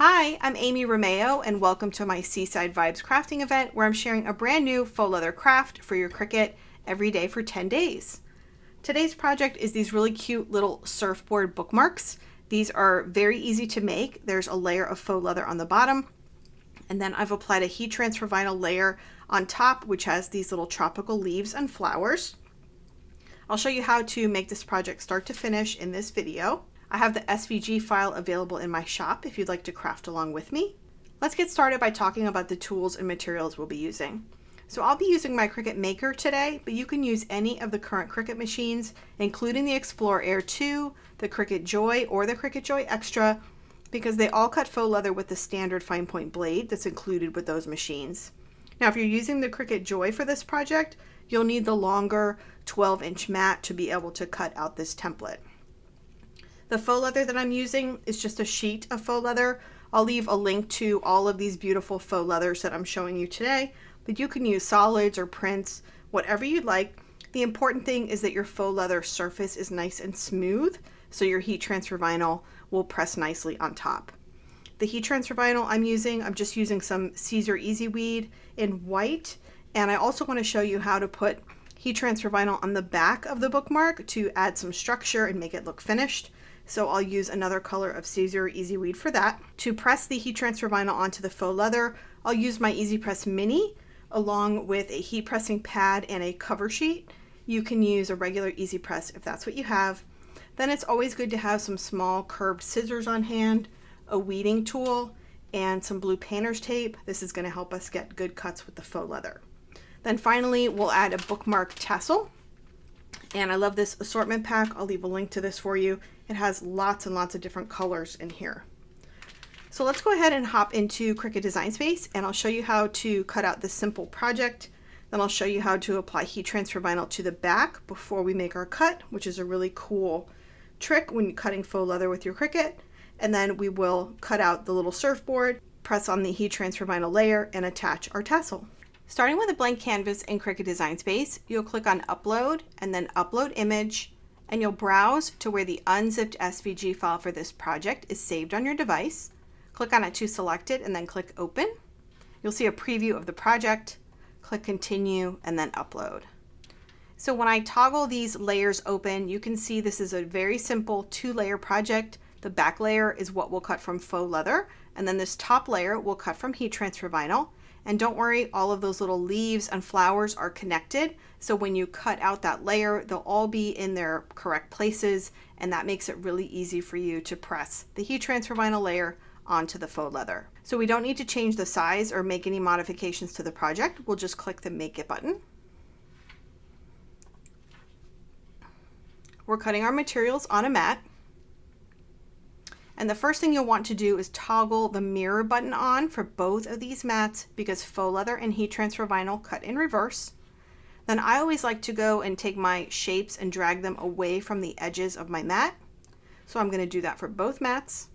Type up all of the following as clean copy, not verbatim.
Hi, I'm Amy Romeo and welcome to my Seaside Vibes crafting event where I'm sharing a brand new faux leather craft for your Cricut every day for 10 days. Today's project is these really cute little surfboard bookmarks. These are very easy to make. There's a layer of faux leather on the bottom, and then I've applied a heat transfer vinyl layer on top which has these little tropical leaves and flowers. I'll show you how to make this project start to finish in this video. I have the SVG file available in my shop if you'd like to craft along with me. Let's get started by talking about the tools and materials we'll be using. So I'll be using my Cricut Maker today, but you can use any of the current Cricut machines, including the Explorer Air 2, the Cricut Joy, or the Cricut Joy Xtra, because they all cut faux leather with the standard fine point blade that's included with those machines. Now, if you're using the Cricut Joy for this project, you'll need the longer 12-inch mat to be able to cut out this template. The faux leather that I'm using is just a sheet of faux leather. I'll leave a link to all of these beautiful faux leathers that I'm showing you today, but you can use solids or prints, whatever you'd like. The important thing is that your faux leather surface is nice and smooth, so your heat transfer vinyl will press nicely on top. The heat transfer vinyl I'm just using some Caesar Easy Weed in white, and I also want to show you how to put heat transfer vinyl on the back of the bookmark to add some structure and make it look finished. So I'll use another color of Caesar Easy Weed for that. To press the heat transfer vinyl onto the faux leather, I'll use my Easy Press Mini along with a heat pressing pad and a cover sheet. You can use a regular Easy Press if that's what you have. Then it's always good to have some small curved scissors on hand, a weeding tool, and some blue painter's tape. This is going to help us get good cuts with the faux leather. Then finally, we'll add a Bookmark Tassel. And I love this assortment pack. I'll leave a link to this for you. It has lots and lots of different colors in here. So let's go ahead and hop into Cricut Design Space, and I'll show you how to cut out this simple project. Then I'll show you how to apply heat transfer vinyl to the back before we make our cut, which is a really cool trick when cutting faux leather with your Cricut. And then we will cut out the little surfboard, press on the heat transfer vinyl layer, and attach our tassel. Starting with a blank canvas in Cricut Design Space, you'll click on Upload and then Upload Image, and you'll browse to where the unzipped SVG file for this project is saved on your device. Click on it to select it and then click Open. You'll see a preview of the project. Click Continue and then Upload. So when I toggle these layers open, you can see this is a very simple 2-layer project. The back layer is what we'll cut from faux leather, and then this top layer we'll cut from heat transfer vinyl. And don't worry, all of those little leaves and flowers are connected. So when you cut out that layer, they'll all be in their correct places, and that makes it really easy for you to press the heat transfer vinyl layer onto the faux leather. So we don't need to change the size or make any modifications to the project. We'll just click the Make It button. We're cutting our materials on a mat. And the first thing you'll want to do is toggle the mirror button on for both of these mats because faux leather and heat transfer vinyl cut in reverse. Then I always like to go and take my shapes and drag them away from the edges of my mat. So I'm going to do that for both mats.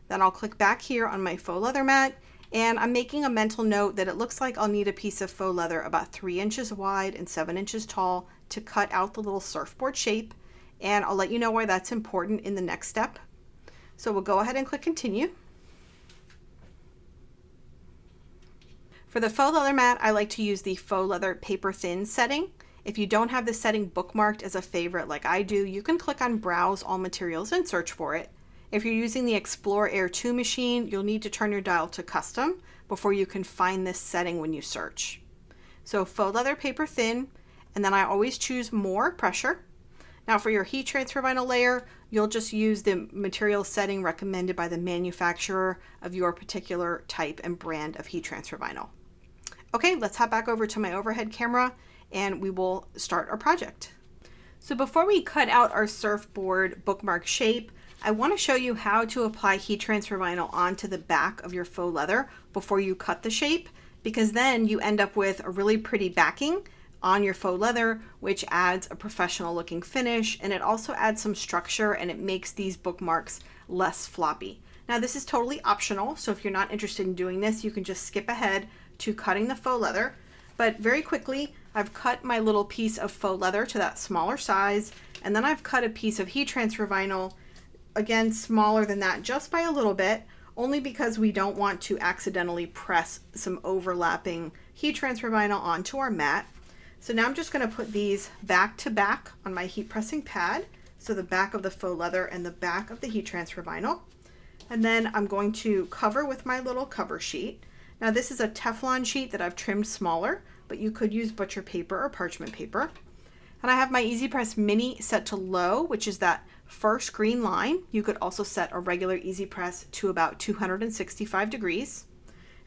Then I'll click back here on my faux leather mat, and I'm making a mental note that it looks like I'll need a piece of faux leather about 3 inches wide and 7 inches tall to cut out the little surfboard shape. And I'll let you know why that's important in the next step. So we'll go ahead and click Continue. For the faux leather mat, I like to use the faux leather paper thin setting. If you don't have the setting bookmarked as a favorite like I do, you can click on Browse All Materials and search for it. If you're using the Explorer Air 2 machine, you'll need to turn your dial to custom before you can find this setting when you search. So faux leather paper thin, and then I always choose More Pressure. Now for your heat transfer vinyl layer, you'll just use the material setting recommended by the manufacturer of your particular type and brand of heat transfer vinyl. Okay, let's hop back over to my overhead camera and we will start our project. So before we cut out our surfboard bookmark shape, I want to show you how to apply heat transfer vinyl onto the back of your faux leather before you cut the shape, because then you end up with a really pretty backing on your faux leather, which adds a professional looking finish, and it also adds some structure and it makes these bookmarks less floppy. Now this is totally optional, so if you're not interested in doing this, you can just skip ahead to cutting the faux leather. But very quickly, I've cut my little piece of faux leather to that smaller size, and then I've cut a piece of heat transfer vinyl, again smaller than that just by a little bit, only because we don't want to accidentally press some overlapping heat transfer vinyl onto our mat. So now I'm just going to put these back to back on my heat pressing pad. So the back of the faux leather and the back of the heat transfer vinyl. And then I'm going to cover with my little cover sheet. Now this is a Teflon sheet that I've trimmed smaller, but you could use butcher paper or parchment paper. And I have my Easy Press Mini set to low, which is that first green line. You could also set a regular Easy Press to about 265 degrees.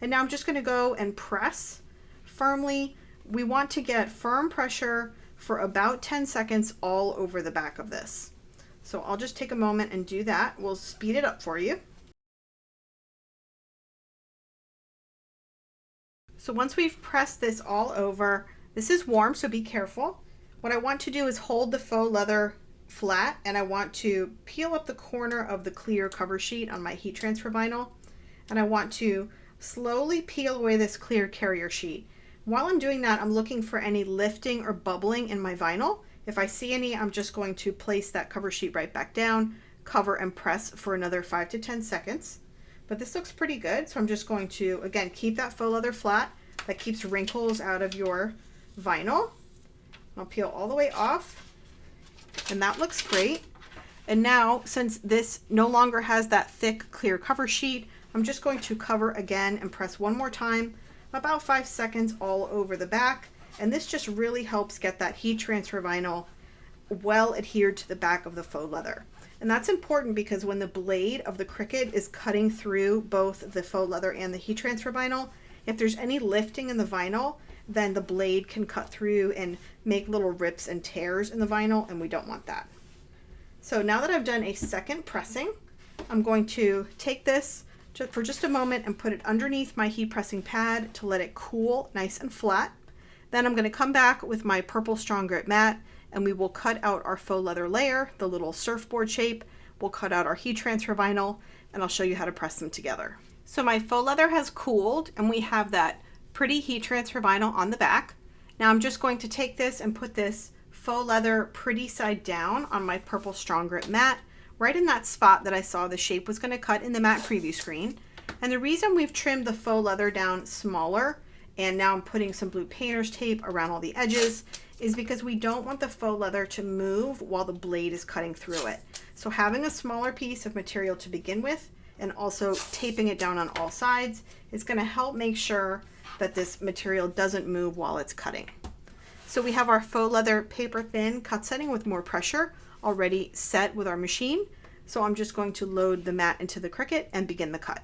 And now I'm just going to go and press firmly. We want to get firm pressure for about 10 seconds all over the back of this. So I'll just take a moment and do that. We'll speed it up for you. So once we've pressed this all over, this is warm, so be careful. What I want to do is hold the faux leather flat, and I want to peel up the corner of the clear cover sheet on my heat transfer vinyl, and I want to slowly peel away this clear carrier sheet. While I'm doing that, I'm looking for any lifting or bubbling in my vinyl. If I see any, I'm just going to place that cover sheet right back down, cover and press for another 5 to 10 seconds. But this looks pretty good, so I'm just going to, again, keep that faux leather flat. That keeps wrinkles out of your vinyl. I'll peel all the way off, and that looks great. And now, since this no longer has that thick, clear cover sheet, I'm just going to cover again and press one more time, about 5 seconds all over the back. And this just really helps get that heat transfer vinyl well adhered to the back of the faux leather. And that's important because when the blade of the Cricut is cutting through both the faux leather and the heat transfer vinyl, if there's any lifting in the vinyl, then the blade can cut through and make little rips and tears in the vinyl, and we don't want that. So now that I've done a second pressing, I'm going to take this for just a moment and put it underneath my heat pressing pad to let it cool nice and flat. Then I'm going to come back with my purple strong grit mat, and we will cut out our faux leather layer, the little surfboard shape. We'll cut out our heat transfer vinyl, and I'll show you how to press them together. So my faux leather has cooled, and we have that pretty heat transfer vinyl on the back. Now I'm just going to take this and put this faux leather pretty side down on my purple strong grit mat, right in that spot that I saw the shape was going to cut in the mat preview screen. And the reason we've trimmed the faux leather down smaller, and now I'm putting some blue painter's tape around all the edges, is because we don't want the faux leather to move while the blade is cutting through it. So having a smaller piece of material to begin with, and also taping it down on all sides, is going to help make sure that this material doesn't move while it's cutting. So we have our faux leather paper thin cut setting with more pressure already set with our machine. So I'm just going to load the mat into the Cricut and begin the cut.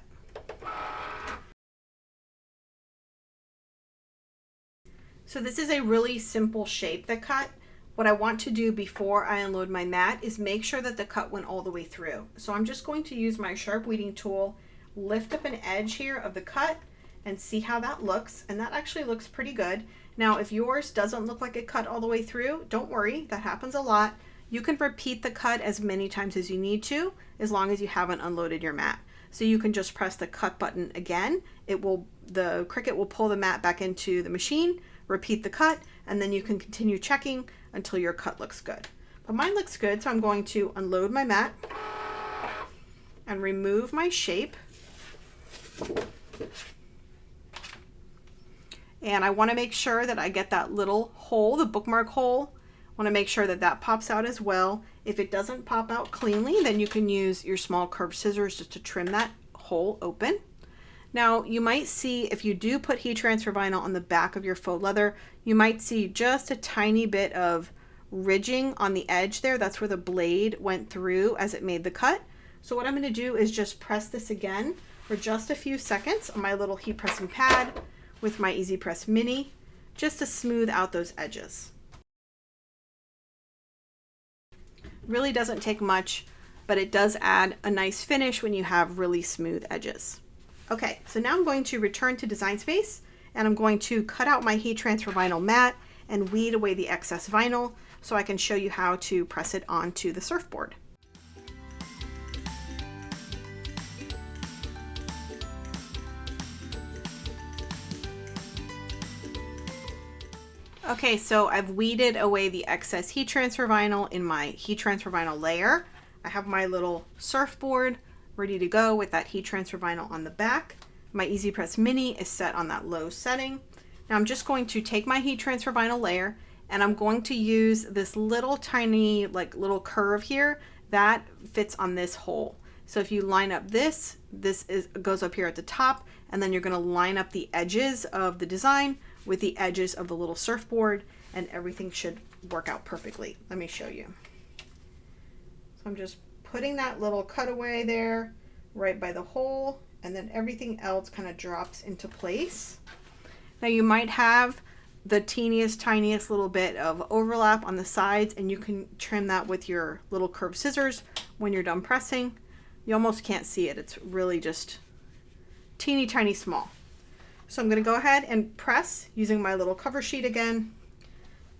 So this is a really simple shape, the cut. What I want to do before I unload my mat is make sure that the cut went all the way through. So I'm just going to use my sharp weeding tool, lift up an edge here of the cut, and see how that looks. And that actually looks pretty good. Now, if yours doesn't look like it cut all the way through, don't worry, that happens a lot. You can repeat the cut as many times as you need to, as long as you haven't unloaded your mat. So you can just press the cut button again. The Cricut will pull the mat back into the machine, repeat the cut, and then you can continue checking until your cut looks good. But mine looks good, so I'm going to unload my mat and remove my shape. And I want to make sure that I get that little hole, the bookmark hole. I want to make sure that that pops out as well. If it doesn't pop out cleanly, then you can use your small curved scissors just to trim that hole open. Now you might see, if you do put heat transfer vinyl on the back of your faux leather, you might see just a tiny bit of ridging on the edge there. That's where the blade went through as it made the cut. So what I'm going to do is just press this again for just a few seconds on my little heat pressing pad with my Easy Press Mini, just to smooth out those edges. Really doesn't take much, but it does add a nice finish when you have really smooth edges. Okay, so now I'm going to return to Design Space, and I'm going to cut out my heat transfer vinyl mat and weed away the excess vinyl so I can show you how to press it onto the surfboard. Okay, so I've weeded away the excess heat transfer vinyl in my heat transfer vinyl layer. I have my little surfboard ready to go with that heat transfer vinyl on the back. My Easy Press Mini is set on that low setting. Now I'm just going to take my heat transfer vinyl layer and I'm going to use this little tiny little curve here that fits on this hole. So if you line up this goes up here at the top, and then you're going to line up the edges of the design with the edges of the little surfboard, and everything should work out perfectly. Let me show you. So I'm just putting that little cutaway there right by the hole, and then everything else kind of drops into place. Now you might have the teeniest, tiniest little bit of overlap on the sides, and you can trim that with your little curved scissors when you're done pressing. You almost can't see it. It's really just teeny tiny small. So I'm going to go ahead and press using my little cover sheet again,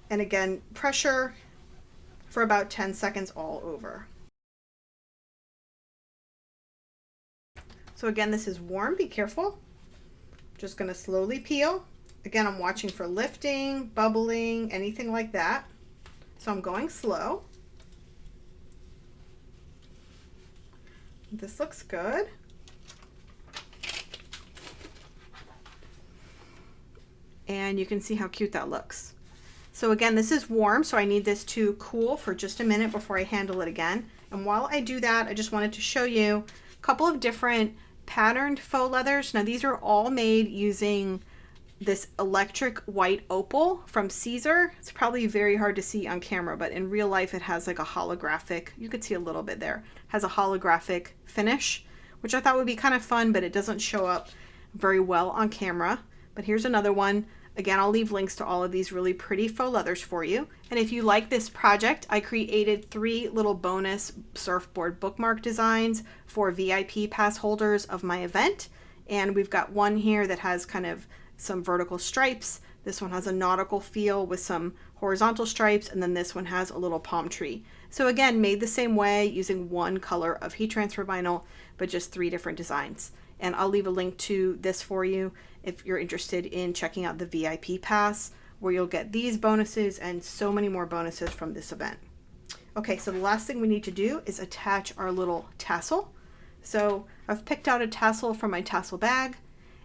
and again pressure for about 10 seconds all over. So again, this is warm, be careful. Just going to slowly peel. Again, I'm watching for lifting, bubbling, anything like that. So I'm going slow. This looks good. And you can see how cute that looks. So again, this is warm, so I need this to cool for just a minute before I handle it again. And while I do that, I just wanted to show you a couple of different patterned faux leathers. Now these are all made using this electric white opal from Caesar. It's probably very hard to see on camera, but in real life it has like a holographic, you could see a little bit there, has a holographic finish, which I thought would be kind of fun, but it doesn't show up very well on camera. But here's another one. Again, I'll leave links to all of these really pretty faux leathers for you. And if you like this project, I created 3 little bonus surfboard bookmark designs for VIP pass holders of my event. And we've got one here that has kind of some vertical stripes. This one has a nautical feel with some horizontal stripes, and then this one has a little palm tree. So again, made the same way using one color of heat transfer vinyl, but just 3 different designs. And I'll leave a link to this for you if you're interested in checking out the VIP pass, where you'll get these bonuses and so many more bonuses from this event. Okay, so the last thing we need to do is attach our little tassel. So I've picked out a tassel from my tassel bag,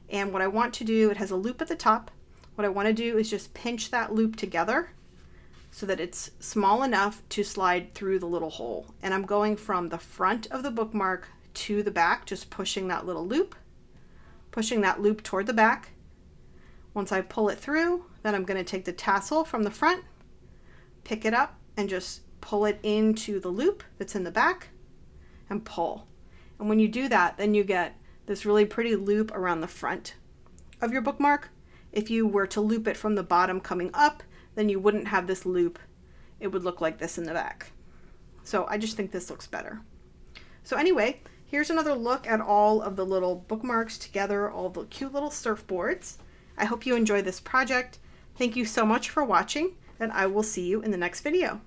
and what I want to do, it has a loop at the top. What I want to do is just pinch that loop together so that it's small enough to slide through the little hole. And I'm going from the front of the bookmark to the back, just pushing that little loop, pushing that loop toward the back. Once I pull it through, then I'm going to take the tassel from the front, pick it up, and just pull it into the loop that's in the back and pull. And when you do that, then you get this really pretty loop around the front of your bookmark. If you were to loop it from the bottom coming up, then you wouldn't have this loop. It would look like this in the back. So I just think this looks better. So anyway, here's another look at all of the little bookmarks together, all the cute little surfboards. I hope you enjoy this project. Thank you so much for watching, and I will see you in the next video.